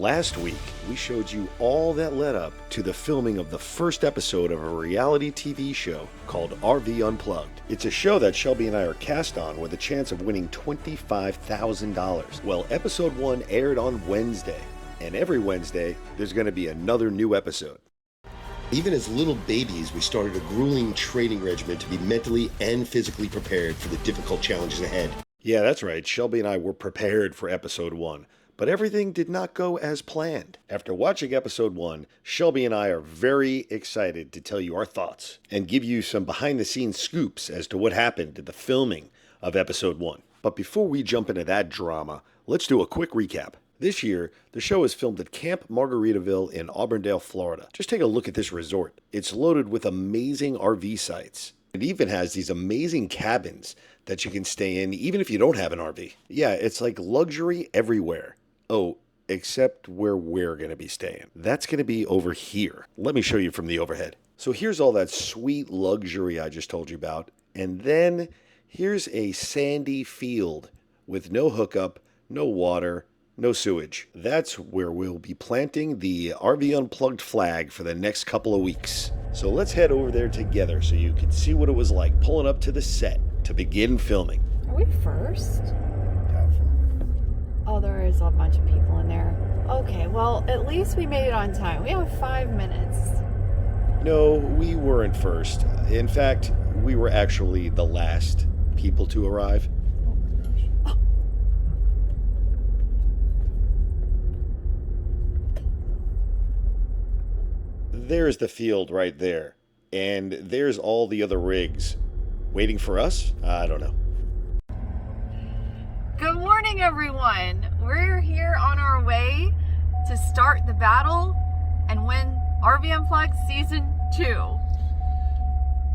Last week, we showed you all that led up to the filming of the first episode of a reality TV show called RV Unplugged. It's a show that Shelby and I are cast on with a chance of winning $25,000. Well, episode 1 aired on Wednesday, and every Wednesday, there's going to be another new episode. Even as little babies, we started a grueling training regimen to be mentally and physically prepared for the difficult challenges ahead. Yeah, that's right. Shelby and I were prepared for episode 1. But everything did not go as planned. After watching episode 1, Shelby and I are very excited to tell you our thoughts and give you some behind-the-scenes scoops as to what happened at the filming of episode 1. But before we jump into that drama, let's do a quick recap. This year, the show is filmed at Camp Margaritaville in Auburndale, Florida. Just take a look at this resort. It's loaded with amazing RV sites. It even has these amazing cabins that you can stay in even if you don't have an RV. Yeah, it's like luxury everywhere. Oh, except where we're going to be staying. That's going to be over here. Let me show you from the overhead. So here's all that sweet luxury I just told you about. And then here's a sandy field with no hookup, no water, no sewage. That's where we'll be planting the RV Unplugged flag for the next couple of weeks. So let's head over there together so you can see what it was like pulling up to the set to begin filming. Are we first? Oh, there is a bunch of people in there. Okay, well, at least we made it on time. We have 5 minutes. No, we weren't first. In fact, we were actually the last people to arrive. Oh my gosh. Oh. There's the field right there. And there's all the other rigs. Waiting for us? I don't know. Good morning, everyone. We're here on our way to start the battle and win RV Unplugged Season 2.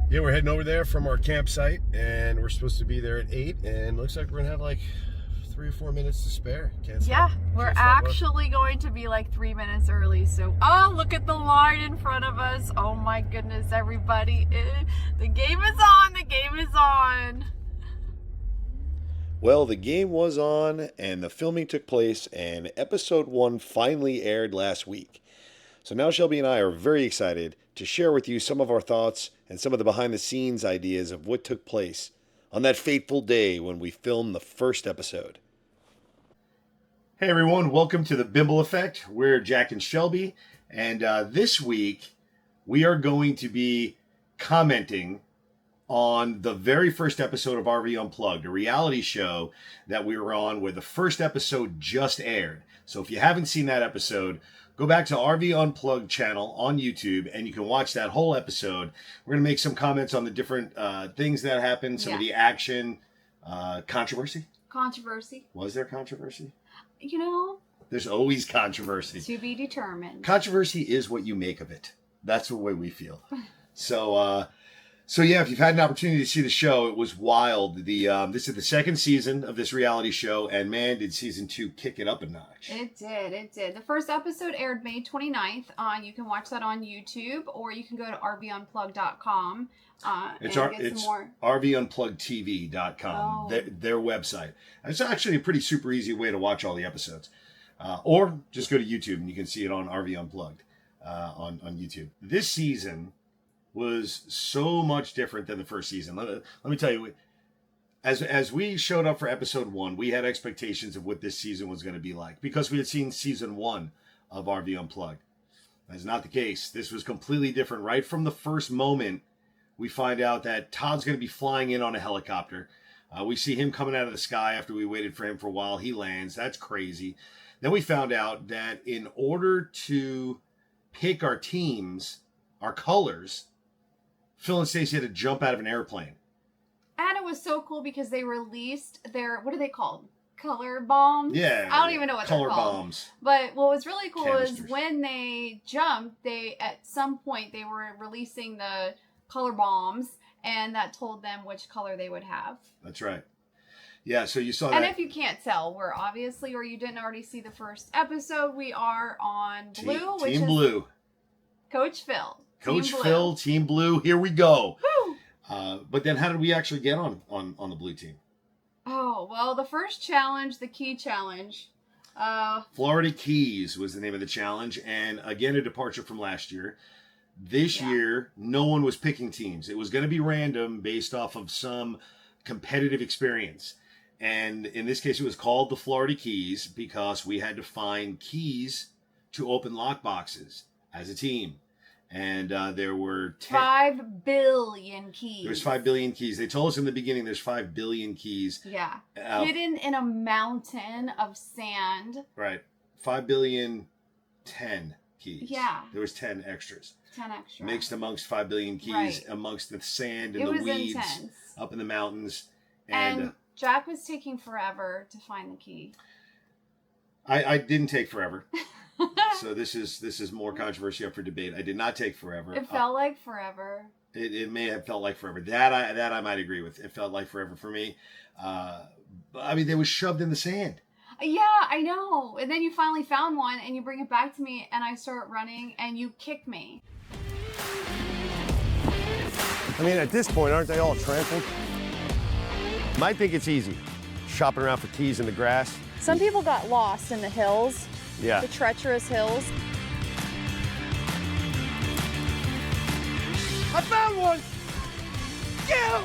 Yeah, we're heading over there from our campsite, and we're supposed to be there at 8, and looks like we're gonna have like 3 or 4 minutes to spare. We're actually going to be like 3 minutes early. So, oh, look at the line in front of us. Oh my goodness, everybody. The game is on. The game is on. Well, the game was on, and the filming took place, and episode 1 finally aired last week. So now Shelby and I are very excited to share with you some of our thoughts and some of the behind-the-scenes ideas of what took place on that fateful day when we filmed the first episode. Hey everyone, welcome to the Bimble Effect. We're Jack and Shelby, and this week we are going to be commenting on the very first episode of RV Unplugged, a reality show that we were on where the first episode just aired. So if you haven't seen that episode, go back to RV Unplugged channel on YouTube and you can watch that whole episode. We're going to make some comments on the different things that happened, some of the action, controversy. Controversy. Was there controversy? You know, there's always controversy. to be determined. Controversy is what you make of it. That's the way we feel. So yeah, if you've had an opportunity to see the show, it was wild. This is the second season of this reality show, and man, did season 2 kick it up a notch. It did. The first episode aired May 29th. You can watch that on YouTube, or you can go to rvunplugged.com It's more. rvunpluggedtv.com, their website. It's actually a pretty super easy way to watch all the episodes. Or just go to YouTube and you can see it on RV Unplugged on YouTube. This season was so much different than the first season. Let me tell you, as we showed up for episode 1, we had expectations of what this season was going to be like because we had seen season 1 of RV Unplugged. That's not the case. This was completely different. Right from the first moment, we find out that Todd's going to be flying in on a helicopter. We see him coming out of the sky after we waited for him for a while. He lands. That's crazy. Then we found out that in order to pick our teams, our colors, Phil and Stacey had to jump out of an airplane. And it was so cool because they released their, what are they called? Color bombs? Yeah. I don't even know what they're called. Color bombs. But what was really cool Canisters. is when they jumped, at some point, they were releasing the color bombs, and that told them which color they would have. That's right. Yeah, so you saw that. And if you can't tell, we're obviously, or you didn't already see the first episode, we are on blue, which is Blue. Coach Phil. Coach Phil, Team Blue, here we go. Woo! But then how did we actually get on the blue team? Oh, well, the first challenge, the key challenge, Florida Keys was the name of the challenge, and again, a departure from last year. This year, no one was picking teams. It was going to be random based off of some competitive experience. And in this case, it was called the Florida Keys because we had to find keys to open lock boxes as a team. And there were 5 billion keys. There's 5 billion keys. They told us in the beginning there's 5 billion keys. Yeah. Hidden in a mountain of sand. Right. 5 billion 10 keys. Yeah. There was 10 extras. 10 extra. Mixed amongst 5 billion keys, right. amongst the sand and it the was weeds intense. Up in the mountains. And Jack was taking forever to find the key. I didn't take forever. So this is more controversy up for debate. I did not take forever. It felt like forever. It may have felt like forever. That I might agree with. It felt like forever for me. I mean, they was shoved in the sand. Yeah, I know. And then you finally found one, and you bring it back to me, and I start running, and you kick me. I mean, at this point, aren't they all trampled? Might think it's easy, shopping around for keys in the grass. Some people got lost in the hills. Yeah. The treacherous hills. I found one! Go!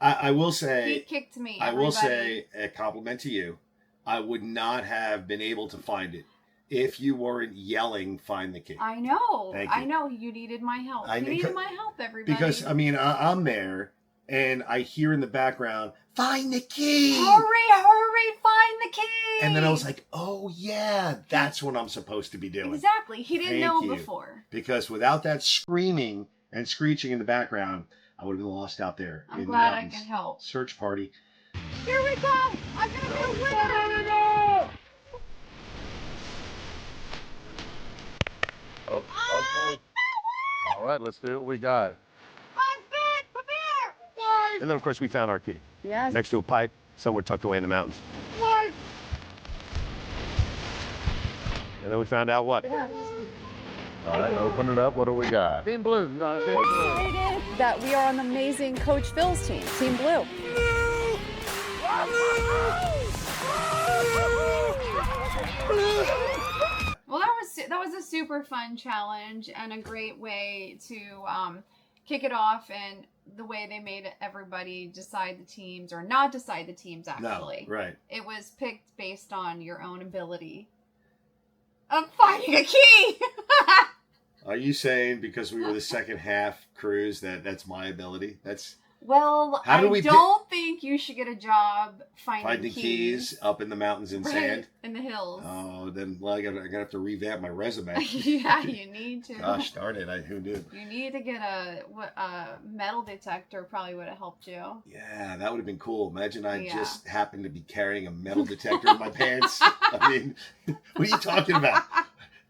I will say... He kicked me, I will say, a compliment to you. I would not have been able to find it if you weren't yelling, find the key. I know. Thank you. I know. You needed my help. You needed my help, everybody. Because, I mean, I'm there, and I hear in the background, find the key! Hurry, find the key! And then I was like, oh, yeah, that's what I'm supposed to be doing. Exactly. He didn't know Thank you. before. Because without that screaming and screeching in the background, I would have been lost out there. I'm in glad the I mountains. can help. Search party. Here we go! I'm gonna go with it! Oh, okay. All right, let's do what we got. Come here! And then, of course, we found our key. Yes. Next to a pipe, somewhere tucked away in the mountains. And then we found out what? Yeah. All right, open it up. What do we got? Team Blue. Excited that we are on the amazing Coach Phil's team, Team Blue. Well, that was a super fun challenge and a great way to kick it off, and the way they made everybody decide the teams, or not decide the teams, actually. No, right. It was picked based on your own ability of finding a key. Are you saying because we were the second half cruise that's my ability? Well, I don't think you should get a job finding keys up in the mountains in sand. In the hills. Oh, then I gotta have to revamp my resume. Yeah, you need to. Gosh darn it! Who knew? You need to get a metal detector. Probably would have helped you. Yeah, that would have been cool. Imagine I just happened to be carrying a metal detector in my pants. I mean, what are you talking about?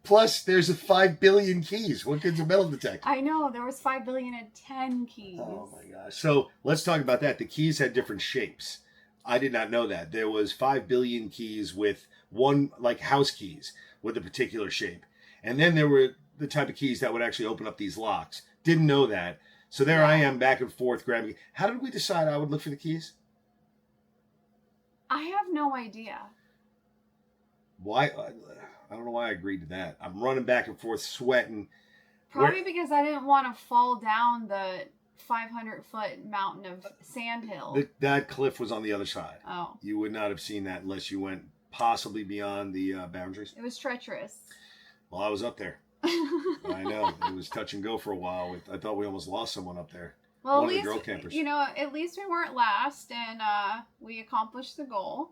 Plus, there's 5 billion keys. What good's a metal detector? I know. There was 5,010,000,000 keys. Oh, my gosh. So, let's talk about that. The keys had different shapes. I did not know that. There was 5 billion keys with one, like house keys, with a particular shape. And then there were the type of keys that would actually open up these locks. Didn't know that. So, there I am back and forth grabbing. How did we decide I would look for the keys? I have no idea. Why? I don't know why I agreed to that. I'm running back and forth, sweating. Probably because I didn't want to fall down the 500-foot mountain of sandhill. That cliff was on the other side. Oh. You would not have seen that unless you went possibly beyond the boundaries. It was treacherous. Well, I was up there. I know. It was touch and go for a while. I thought we almost lost someone up there. Well, One at of the girl least, campers. at least we weren't last, and we accomplished the goal.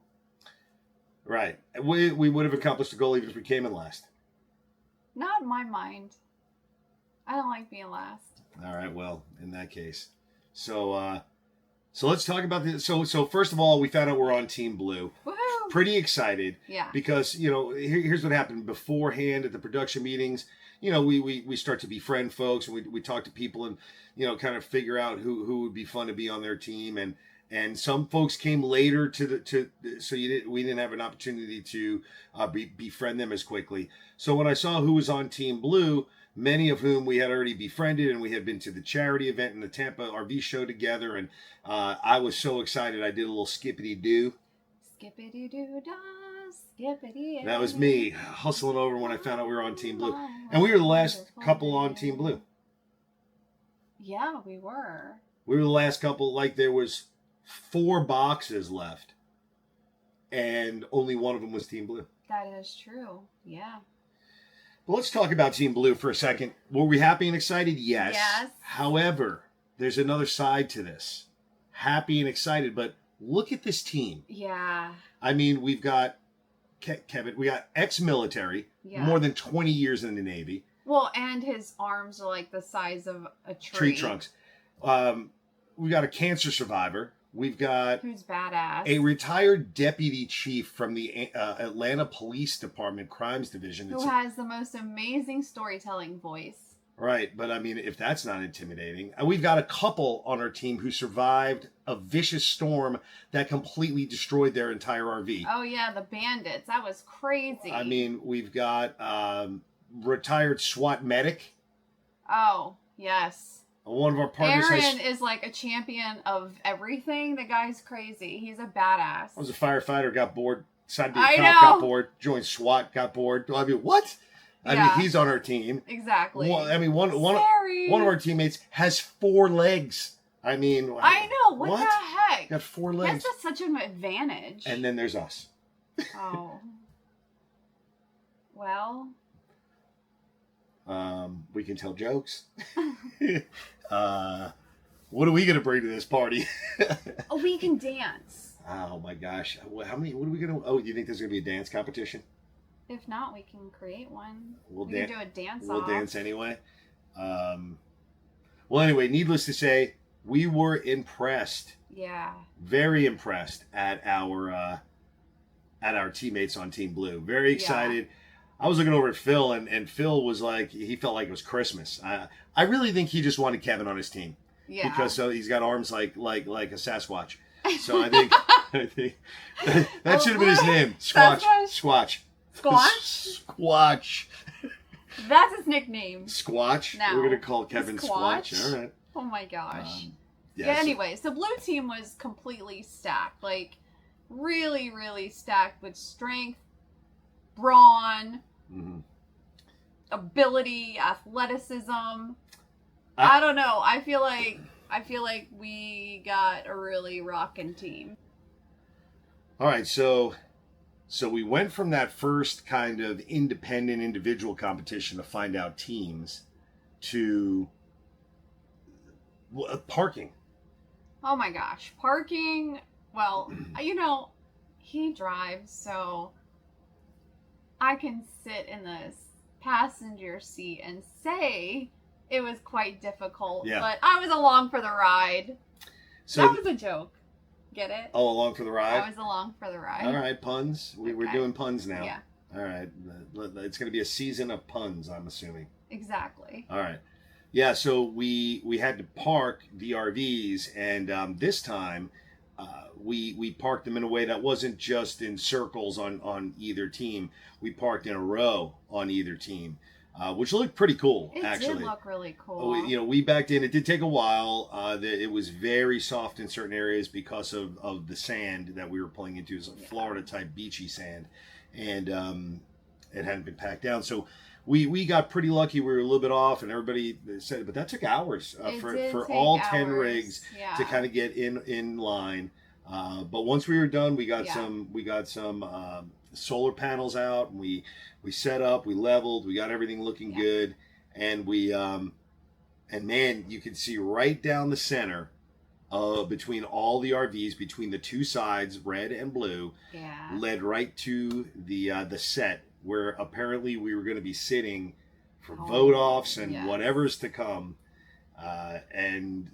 Right. We would have accomplished the goal even if we came in last. Not in my mind. I don't like being last. All right. Well, in that case. So let's talk about this. So first of all, we found out we're on Team Blue. Woohoo! Pretty excited. Yeah. Because, here's what happened beforehand at the production meetings. We start to befriend folks, and we talk to people and, kind of figure out who would be fun to be on their team. And some folks came later so we didn't have an opportunity to befriend them as quickly. So when I saw who was on Team Blue, many of whom we had already befriended, and we had been to the charity event and the Tampa RV show together, and I was so excited I did a little skippity-doo. Skippity doo dah, skippity. That was me hustling over when I found out we were on Team Blue. And we were the last couple on Team Blue. Yeah, we were. We were the last couple, like there was 4 boxes left. And only one of them was Team Blue. That is true. Yeah. But let's talk about Team Blue for a second. Were we happy and excited? Yes. Yes. However, there's another side to this. Happy and excited, but look at this team. Yeah. I mean, we've got Kevin, we got ex-military, more than 20 years in the Navy. Well, and his arms are like the size of a tree. Tree trunks. We got a cancer survivor. We've got who's badass. A retired deputy chief from the Atlanta Police Department Crimes Division. Who has the most amazing storytelling voice. Right, but I mean, if that's not intimidating. We've got a couple on our team who survived a vicious storm that completely destroyed their entire RV. Oh yeah, the bandits. That was crazy. I mean, we've got retired SWAT medic. Oh, yes. One of our partners Aaron is like a champion of everything. The guy's crazy. He's a badass. I was a firefighter, got bored, decided to be I a cop, know. got bored, joined SWAT, got bored. I mean, what? I mean, he's on our team. Exactly. Well, I mean, one of our teammates has 4 legs. I mean, I know. What the heck? Got 4 legs. That's such an advantage. And then there's us. Oh. Well. We can tell jokes. What are we going to bring to this party? Oh, we can dance. Oh my gosh. How many, what are we going to, do you think there's going to be a dance competition? If not, we can create one. We can do a dance We'll off. dance anyway. Well, anyway, needless to say, we were impressed. Yeah. Very impressed at our teammates on Team Blue. Very excited. Yeah. I was looking over at Phil, and Phil was like, he felt like it was Christmas. I really think he just wanted Kevin on his team. Yeah. Because he's got arms like a Sasquatch. So I think that should have been his name. Squatch. Squatch. That's his nickname. Squatch. Now. We're gonna call Kevin Squatch. All right. Oh my gosh. Yes. Yeah. Anyway, so Blue Team was completely stacked, like really, really stacked with strength, brawn, ability, athleticism. I don't know. I feel like we got a really rockin' team. All right, so we went from that first kind of independent individual competition to find out teams to parking. Oh my gosh, parking. Well, he drives, so I can sit in the passenger seat and say it was quite difficult, but I was along for the ride. So that was a joke. Get it? Oh, along for the ride? I was along for the ride. All right, puns. We're doing puns now. Yeah. All right. It's going to be a season of puns, I'm assuming. Exactly. All right. Yeah, so we had to park the RVs, and this time we parked them in a way that wasn't just in circles on either team. We parked in a row on either team, which looked pretty cool, actually. It did look really cool. We backed in. It did take a while. It was very soft in certain areas because of the sand that we were pulling into. It was a Florida-type beachy sand, and it hadn't been packed down. So we got pretty lucky. We were a little bit off, and everybody said, but that took hours for all 10 rigs to kind of get in line. But once we were done, we got some solar panels out, and we set up, we leveled, we got everything looking good, and man, you could see right down the center between all the RVs, between the two sides, red and blue, led right to the set where apparently we were going to be sitting for vote offs and whatever's to come. And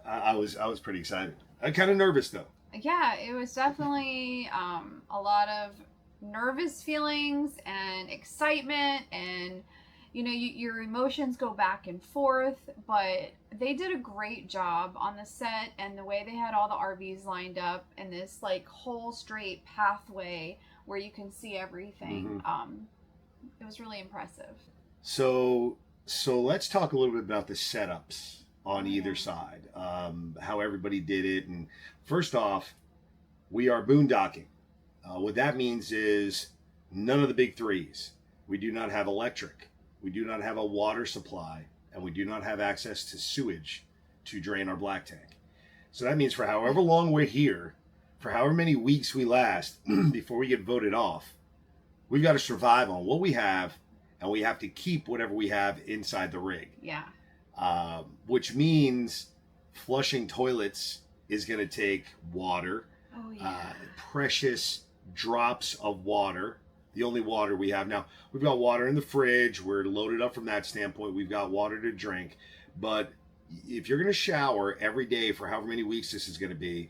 I was pretty excited. I'm kind of nervous though. Yeah, it was definitely a lot of nervous feelings and excitement, and your emotions go back and forth, but they did a great job on the set, and the way they had all the RVs lined up in this like whole straight pathway where you can see everything. It was really impressive. So let's talk a little bit about the setups on either side, how everybody did it. And first off, we are boondocking. What that means is none of the big threes. We do not have electric. We do not have a water supply, and we do not have access to sewage to drain our black tank. So that means for however long we're here, for however many weeks we last before we get voted off, we've got to survive on what we have, and we have to keep whatever we have inside the rig. Yeah. Which means flushing toilets is going to take water, Oh, yeah. precious drops of water. The only water we have now, we've got water in the fridge. We're loaded up from that standpoint. We've got water to drink. But if you're going to shower every day for however many weeks this is going to be,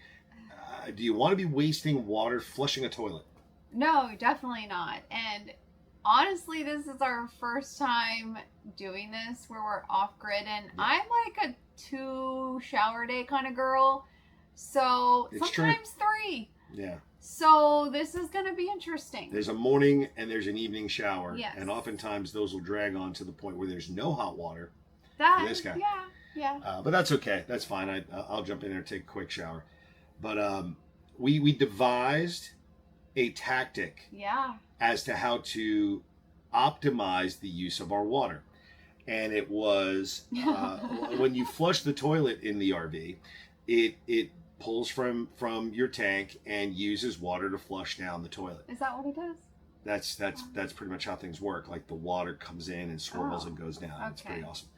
do you want to be wasting water flushing a toilet? No, definitely not. And honestly, this is our first time doing this where we're off grid, and I'm like a 2 shower day kind of girl. So It's sometimes 3. Yeah. So this is going to be interesting. There's a morning and there's an evening shower. Yes. And oftentimes those will drag on to the point where there's no hot water That, for this guy. Yeah. But that's okay. That's fine. I'll jump in there and take a quick shower. But we devised a tactic Yeah. as to how to optimize the use of our water. And it was when you flush the toilet in the RV, it pulls from your tank and uses water to flush down the toilet. Is that what it does? That's pretty much how things work. Like the water comes in and swirls and goes down. It's pretty awesome.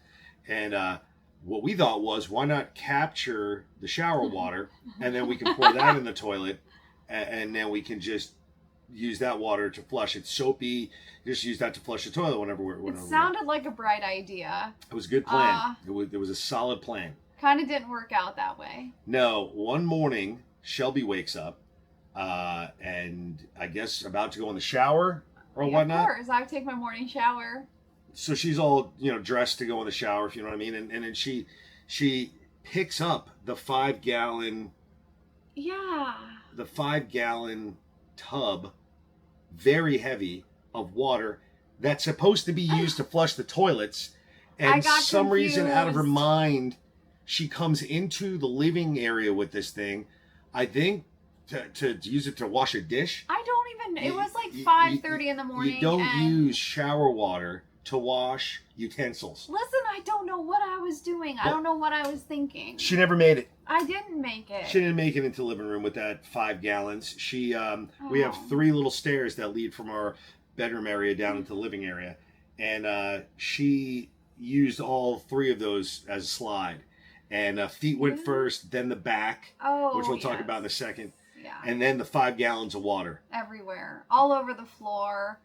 And what we thought was, why not capture the shower water and then we can pour that in the toilet, and then we can just use that water to flush. It's soapy. Just use that to flush the toilet whenever It sounded like a bright idea. It was a good plan. It was a solid plan. Kind of didn't work out that way. No, one morning Shelby wakes up, and I guess about to go in the shower or whatnot. Of course, I take my morning shower. So she's all dressed to go in the shower, if you know what I mean, and then she picks up the 5-gallon. Yeah. The 5-gallon tub, very heavy, of water that's supposed to be used to flush the toilets, and some reason out of her mind, she comes into the living area with this thing. I think to use it to wash a dish. I don't even. It was like 5:30 in the morning. You don't use shower water to wash utensils. Listen, I don't know what I was doing. I don't know what I was thinking. She never made it. I didn't make it. She didn't make it into the living room with that 5 gallons. We have 3 little stairs that lead from our bedroom area down into the living area, and she used all 3 of those as a slide. And feet went first, then the back, which we'll talk about in a second. Yeah. And then the 5 gallons of water. Everywhere. All over the floor.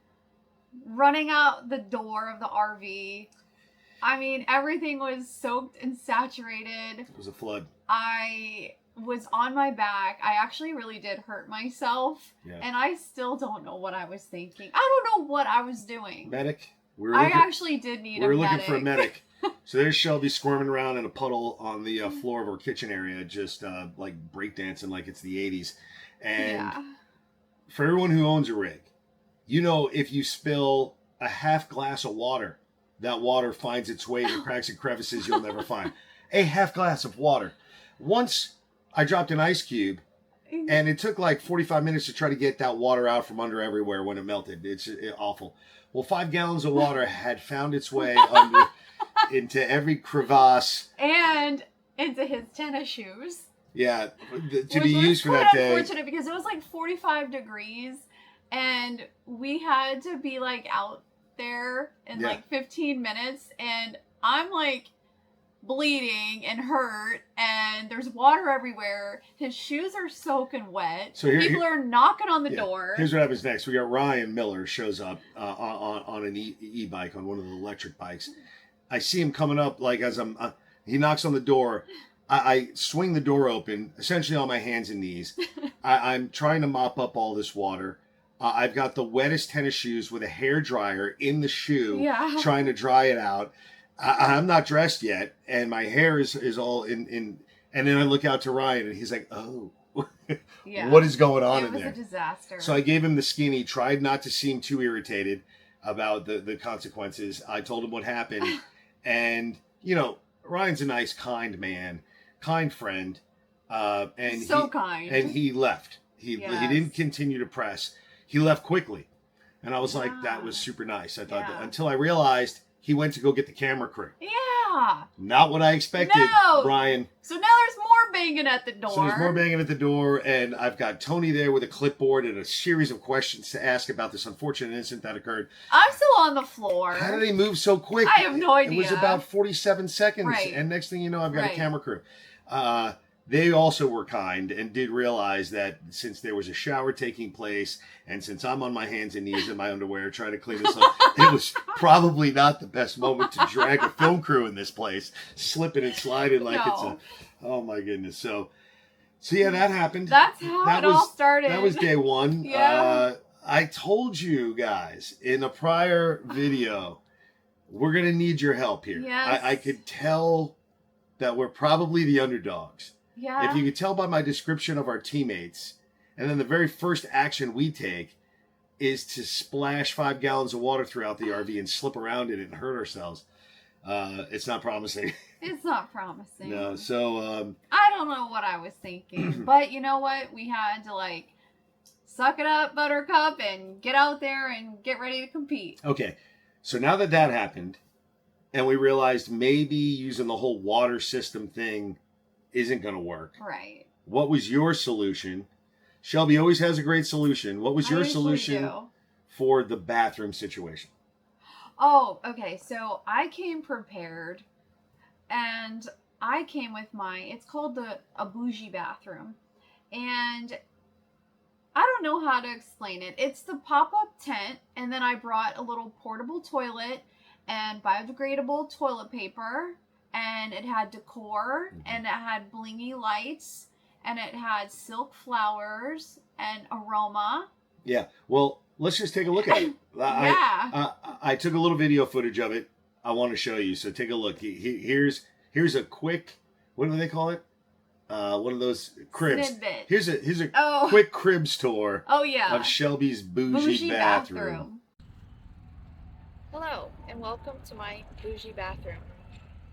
Running out the door of the RV. I mean, everything was soaked and saturated. It was a flood. I was on my back. I actually really did hurt myself. Yeah. And I still don't know what I was thinking. I don't know what I was doing. Medic? I actually did need a medic. We're looking for a medic. So there's Shelby squirming around in a puddle on the floor of our kitchen area, just like breakdancing like it's the 80s. And for everyone who owns a rig, if you spill a half glass of water, that water finds its way to cracks and crevices you'll never find. A half glass of water. Once I dropped an ice cube, and it took like 45 minutes to try to get that water out from under everywhere when it melted. It's awful. Well, 5 gallons of water had found its way into every crevasse. And into his tennis shoes. Yeah, to be used for that day. Unfortunate because it was like 45 degrees, and we had to be like out there in like 15 minutes, and I'm like bleeding and hurt, and there's water everywhere. His shoes are soaking wet. So people are knocking on the door. Here's what happens next. We got Ryan Miller shows up on an e-bike, on one of the electric bikes. I see him coming up like as he knocks on the door. I swing the door open, essentially on my hands and knees. I'm trying to mop up all this water. I've got the wettest tennis shoes with a hair dryer in the shoe, trying to dry it out. I'm not dressed yet, and my hair is all in. And then I look out to Ryan, and he's like, "Oh, what is going on in there?" It was a disaster. So I gave him the skinny, tried not to seem too irritated about the consequences. I told him what happened, and Ryan's a nice, kind man, kind friend, and so kind. And he left. He Yes. didn't continue to press. He left quickly. And I was like, that Yeah. was super nice. I thought Yeah. until I realized he went to go get the camera crew. Yeah. Not what I expected, No. Brian. So now there's more banging at the door. So there's more banging at the door, and I've got Tony there with a clipboard and a series of questions to ask about this unfortunate incident that occurred. I'm still on the floor. How did he move so quick? I have no idea. It was about 47 seconds, Right. and next thing you know, I've got Right. a camera crew. They also were kind and did realize that since there was a shower taking place, and since I'm on my hands and knees in my underwear trying to clean this up, it was probably not the best moment to drag a film crew in this place, slipping and sliding like it's a... Oh my goodness. So yeah, that happened. That's how it all started. That was day one. Yeah. I told you guys in a prior video, we're going to need your help here. Yes. I could tell that we're probably the underdogs. Yeah. If you could tell by my description of our teammates, and then the very first action we take is to splash 5 gallons of water throughout the RV and slip around in it and hurt ourselves. It's not promising. It's not promising. No, so I don't know what I was thinking, but you know what? We had to suck it up, Buttercup, and get out there and get ready to compete. okay. So now that happened, and we realized maybe using the whole water system thing isn't going to work. Right. What was your solution? Shelby always has a great solution. What was your solution for the bathroom situation? Oh, okay. So I came prepared, and I came with it's called a bougie bathroom. And I don't know how to explain it. It's the pop-up tent, and then I brought a little portable toilet and biodegradable toilet paper, and it had decor, and it had blingy lights, and it had silk flowers and aroma. Yeah. Well, let's just take a look at it. I took a little video footage of it. I want to show you. So take a look. Here's a quick, what do they call it? One of those cribs. Snippet. Here's a quick cribs tour. Oh yeah. Of Shelby's bougie bathroom. Hello, and welcome to my bougie bathroom.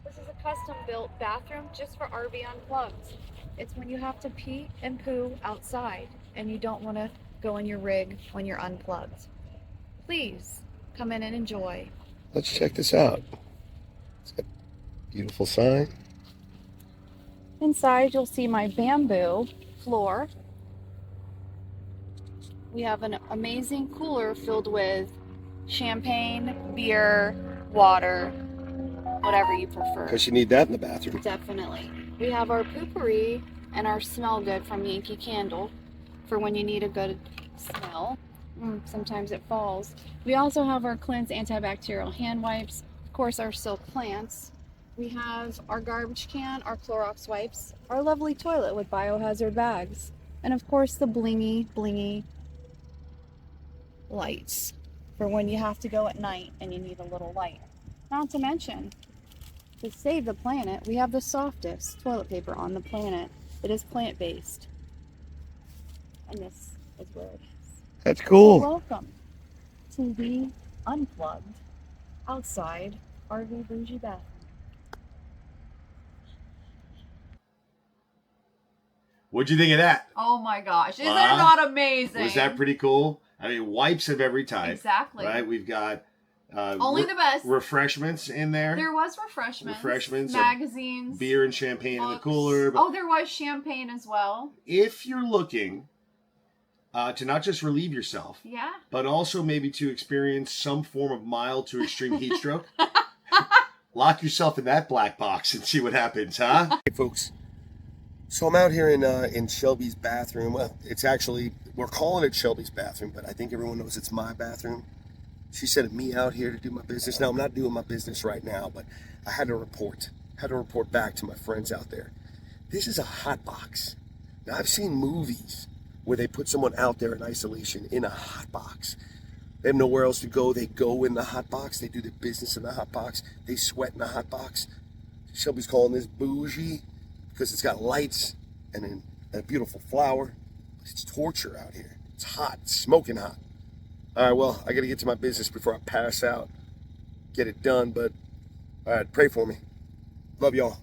This is a custom-built bathroom just for RV Unplugged. It's when you have to pee and poo outside, and you don't want to go in your rig when you're unplugged. Please, come in and enjoy. Let's check this out. It's got a beautiful sign. Inside, you'll see my bamboo floor. We have an amazing cooler filled with champagne, beer, water, whatever you prefer. Because you need that in the bathroom. Definitely. We have our poopery and our smell good from Yankee Candle for when you need a good smell. Sometimes it falls. We also have our Cleanse antibacterial hand wipes. Of course, our silk plants. We have our garbage can, our Clorox wipes, our lovely toilet with biohazard bags, and of course the blingy lights for when you have to go at night and you need a little light. Not to mention, to save the planet, we have the softest toilet paper on the planet. It is plant-based. And this is where it is. That's cool. Welcome to the Unplugged outside RV Bougie bathroom. What'd you think of that? Oh my gosh. Isn't it not amazing? Was that pretty cool? I mean, wipes of every type. Exactly. Right? We've got only the best. Refreshments in there. There was refreshments. Magazines. Beer and champagne books. in the cooler. But there was champagne as well. if you're looking to not just relieve yourself, Yeah. but also maybe to experience some form of mild to extreme heat stroke, lock yourself in that black box and see what happens, huh? Hey, folks. So I'm out here in Shelby's bathroom. Well, it's actually, we're calling it Shelby's bathroom, but I think everyone knows it's my bathroom. She sent me out here to do my business. Now, I'm not doing my business right now, but I had to report back to my friends out there. This is a hot box. Now, I've seen movies where they put someone out there in isolation in a hot box. They have nowhere else to go. They go in the hot box. They do their business in the hot box. They sweat in the hot box. Shelby's calling this bougie because it's got lights and a beautiful flower. It's torture out here. It's hot, it's smoking hot. All right, well, I got to get to my business before I pass out. Get it done, but all right, pray for me. Love y'all.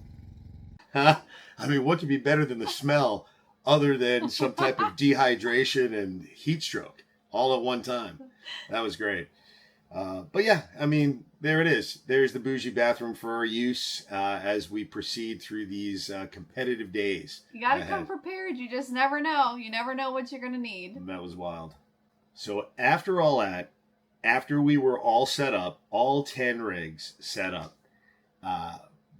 Huh? I mean, what could be better than the smell other than some type of dehydration and heat stroke all at one time. That was great. But yeah, I mean, there it is. There's the bougie bathroom for our use as we proceed through these competitive days. You got to come prepared. You just never know. You never know what you're going to need. And that was wild. So after all that, after we were all set up, all 10 rigs set up,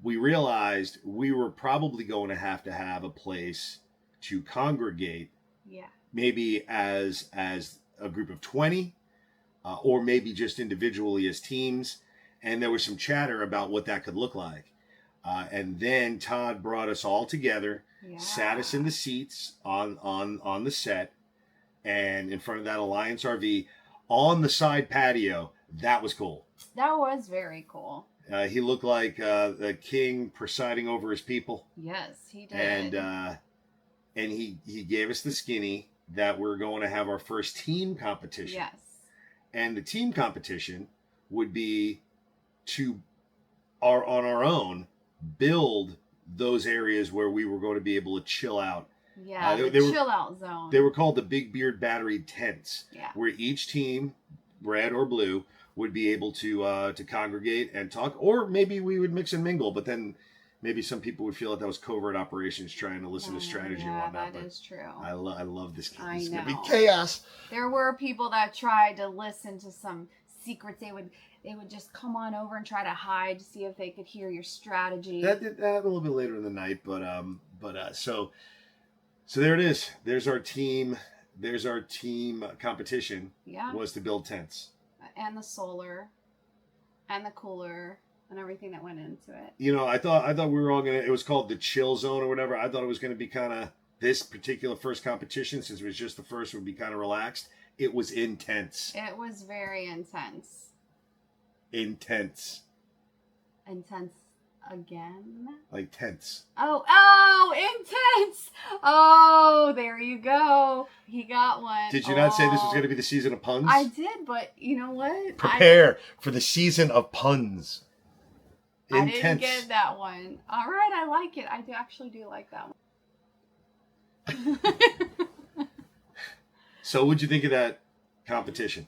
we realized we were probably going to have a place to congregate. Yeah. Maybe as a group of 20, or maybe just individually as teams. And there was some chatter about what that could look like. And then Todd brought us all together, sat us in the seats on the set, and in front of that Alliance RV on the side patio. That was cool. That was very cool. He looked like the king presiding over his people. Yes, he did. And he gave us the skinny that we're going to have our first team competition. Yes. And the team competition would be to on our own build those areas where we were going to be able to chill out. Yeah, the chill out zone. They were called the Big Beard Battery tents. Yeah. Where each team, red or blue, would be able to congregate and talk, or maybe we would mix and mingle. But then maybe some people would feel that was covert operations trying to listen to strategy and whatnot. That is true. I love this game. It's know. Gonna be chaos. There were people that tried to listen to some secrets. They would just come on over and try to hide to see if they could hear your strategy. That happened a little bit later in the night, so there it is. There's our team. There's our team competition. Yeah. Was to build tents. And the solar, and the cooler, and everything that went into it. You know, I thought we were all gonna. It was called the chill zone or whatever. I thought it was gonna be kind of this particular first competition, since it was just the first, would be kind of relaxed. It was intense. It was very intense. Intense. Intense again? Like tense. Oh, intense! Oh, there you go. He got one. Did you not say this was going to be the season of puns? I did, but you know what? Prepare for the season of puns. Intense. I didn't get that one. All right, I like it. I actually do like that one. So what'd you think of that competition?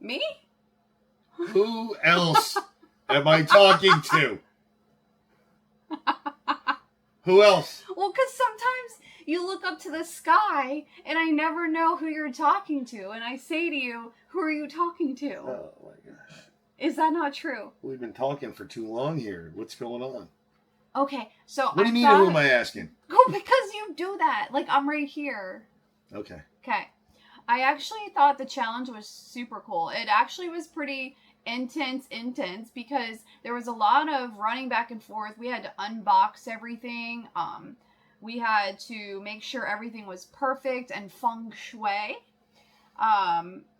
Me? Who else am I talking to? Who else? Well, because sometimes you look up to the sky and I never know who you're talking to. And I say to you, who are you talking to? Oh, my gosh. Is that not true? We've been talking for too long here. What's going on? Okay, so what do you mean, who am I asking? Oh, because you do that. Like, I'm right here. Okay. Okay. I actually thought the challenge was super cool. It actually was pretty intense because there was a lot of running back and forth. We had to unbox everything. We had to make sure everything was perfect and feng shui.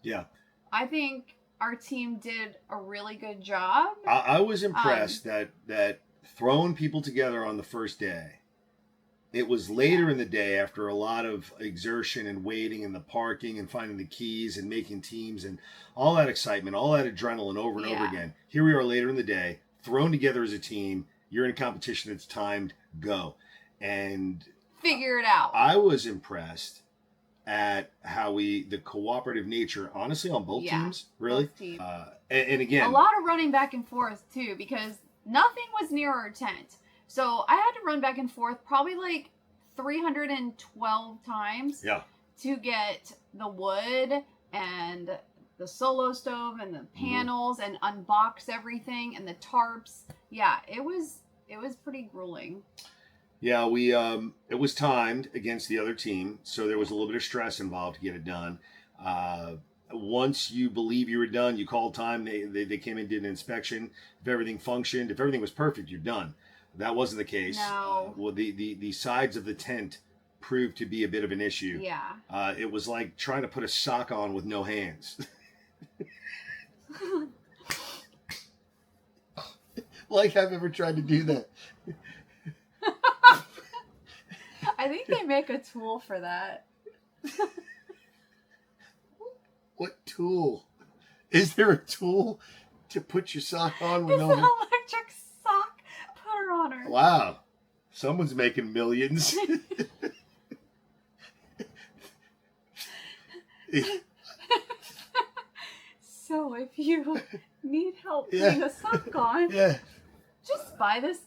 Yeah. I think our team did a really good job. I was impressed that throwing people together on the first day. It was later in the day, after a lot of exertion and waiting in the parking and finding the keys and making teams and all that excitement, all that adrenaline over and over again. Here we are later in the day, thrown together as a team. You're in a competition that's timed, go. And figure it out. I was impressed at how the cooperative nature, honestly, on both teams, really. Both teams. And again, a lot of running back and forth too, because nothing was near our tent. So I had to run back and forth probably like 312 times to get the wood and the solo stove and the panels and unbox everything and the tarps. Yeah, it was pretty grueling. Yeah, it was timed against the other team, so there was a little bit of stress involved to get it done. Once you believe you were done, you called time. They came in, did an inspection. If everything functioned, if everything was perfect, you're done. That wasn't the case. No. Well, the sides of the tent proved to be a bit of an issue. Yeah. It was like trying to put a sock on with no hands. Like I've ever tried to do that. I think they make a tool for that. What tool? Is there a tool to put your sock on with it's no an electric sock. Put her on her. Wow. Someone's making millions. So if you need help putting a sock on, just buy this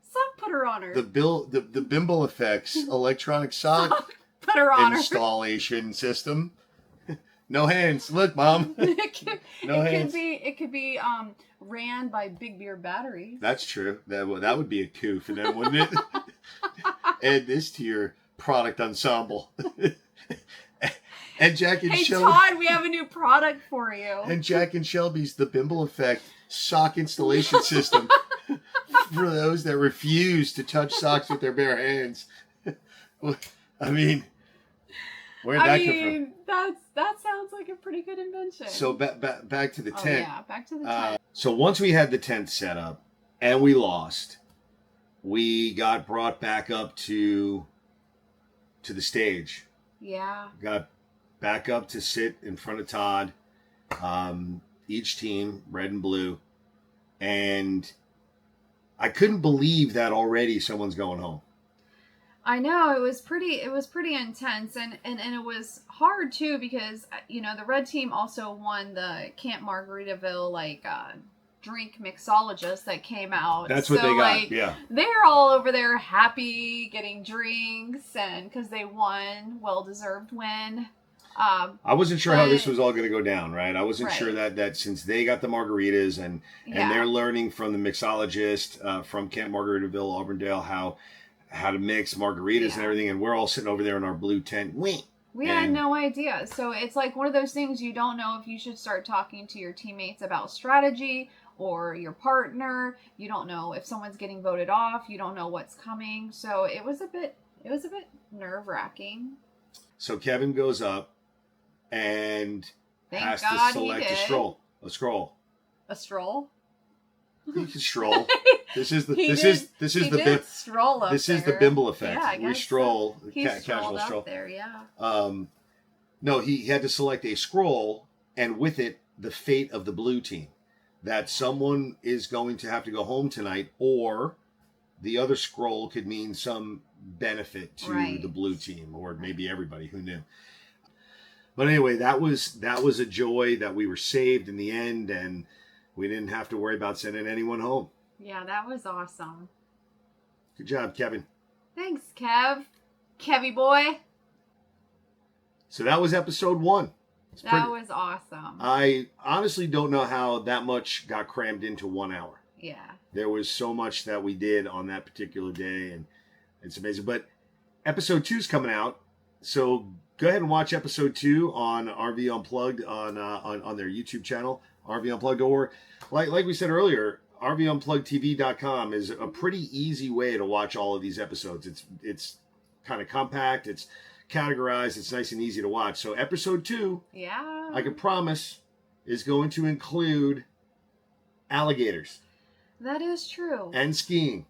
sock putter on her. The Bimble Effects electronic sock putter on installation system. No hands. Look, Mom. It could be ran by Big Beer batteries. That's true. That would be a coup for them, wouldn't it? Add this to your product ensemble. And Jack and Shelby. Todd, we have a new product for you. And Jack and Shelby's The Bimble Effect sock installation system for those that refuse to touch socks with their bare hands. I mean, where'd that come from? That sounds like a pretty good invention. So back to the tent. Yeah, back to the tent. So once we had the tent set up and we lost, we got brought back up to the stage. Yeah. Got back up to sit in front of Todd, each team, red and blue. And I couldn't believe that already someone's going home. I know, it was pretty intense, and it was hard too, because the red team also won the Camp Margaritaville drink mixologist that came out. That's what they got. Yeah, they're all over there happy, getting drinks, and because they won, well-deserved win. I wasn't sure how this was all going to go down, right? I wasn't sure that since they got the margaritas and they're learning from the mixologist from Camp Margaritaville, Auburndale, how to mix margaritas and everything, and we're all sitting over there in our blue tent. We had no idea. So it's like one of those things, you don't know if you should start talking to your teammates about strategy or your partner. You don't know if someone's getting voted off. You don't know what's coming. So it was a bit nerve-wracking. So Kevin goes up and has to select a scroll. A stroll. You can stroll. This is the Bimble Effect. Yeah, we stroll, so. Casual stroll. There, yeah. No, he had to select a scroll, and with it, the fate of the blue team. That someone is going to have to go home tonight, or the other scroll could mean some benefit to the blue team, or maybe everybody. Who knew? But anyway, that was a joy that we were saved in the end, and we didn't have to worry about sending anyone home. Yeah, that was awesome. Good job, Kevin. Thanks, Kev. Kevy boy. So that was episode 1. That was awesome. I honestly don't know how that much got crammed into 1 hour. Yeah. There was so much that we did on that particular day, and it's amazing. But episode 2 is coming out, so go ahead and watch episode 2 on RV Unplugged on their YouTube channel, RV Unplugged, or like we said earlier, rvunpluggedtv.com is a pretty easy way to watch all of these episodes. It's kind of compact, it's categorized, it's nice and easy to watch. So episode 2, I can promise, is going to include alligators. That is true. And skiing.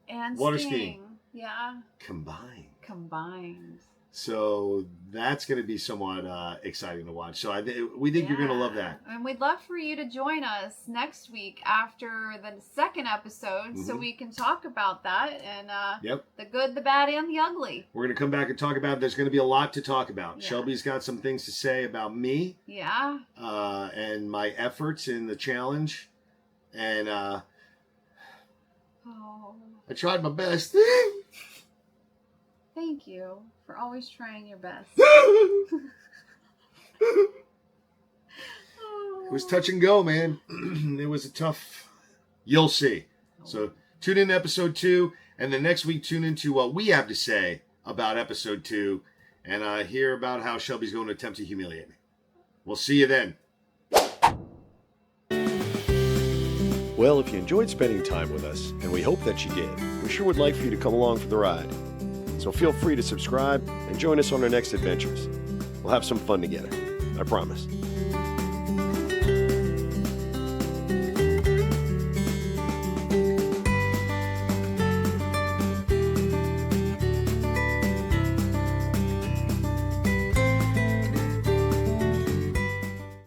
And water skiing. Yeah. Combined. So that's going to be somewhat exciting to watch. So we think you're going to love that. And we'd love for you to join us next week after the second episode, so we can talk about that and the good, the bad, and the ugly. We're going to come back and talk about it. There's going to be a lot to talk about. Yeah. Shelby's got some things to say about me. Yeah. And my efforts in the challenge. And I tried my best. Thank you for always trying your best. It was touch and go, man. It was a tough... You'll see. So tune in to episode 2, and then next week tune into what we have to say about episode 2, and hear about how Shelby's going to attempt to humiliate me. We'll see you then. Well, if you enjoyed spending time with us, and we hope that you did, we sure would like for you to come along for the ride. So feel free to subscribe and join us on our next adventures. We'll have some fun together. I promise.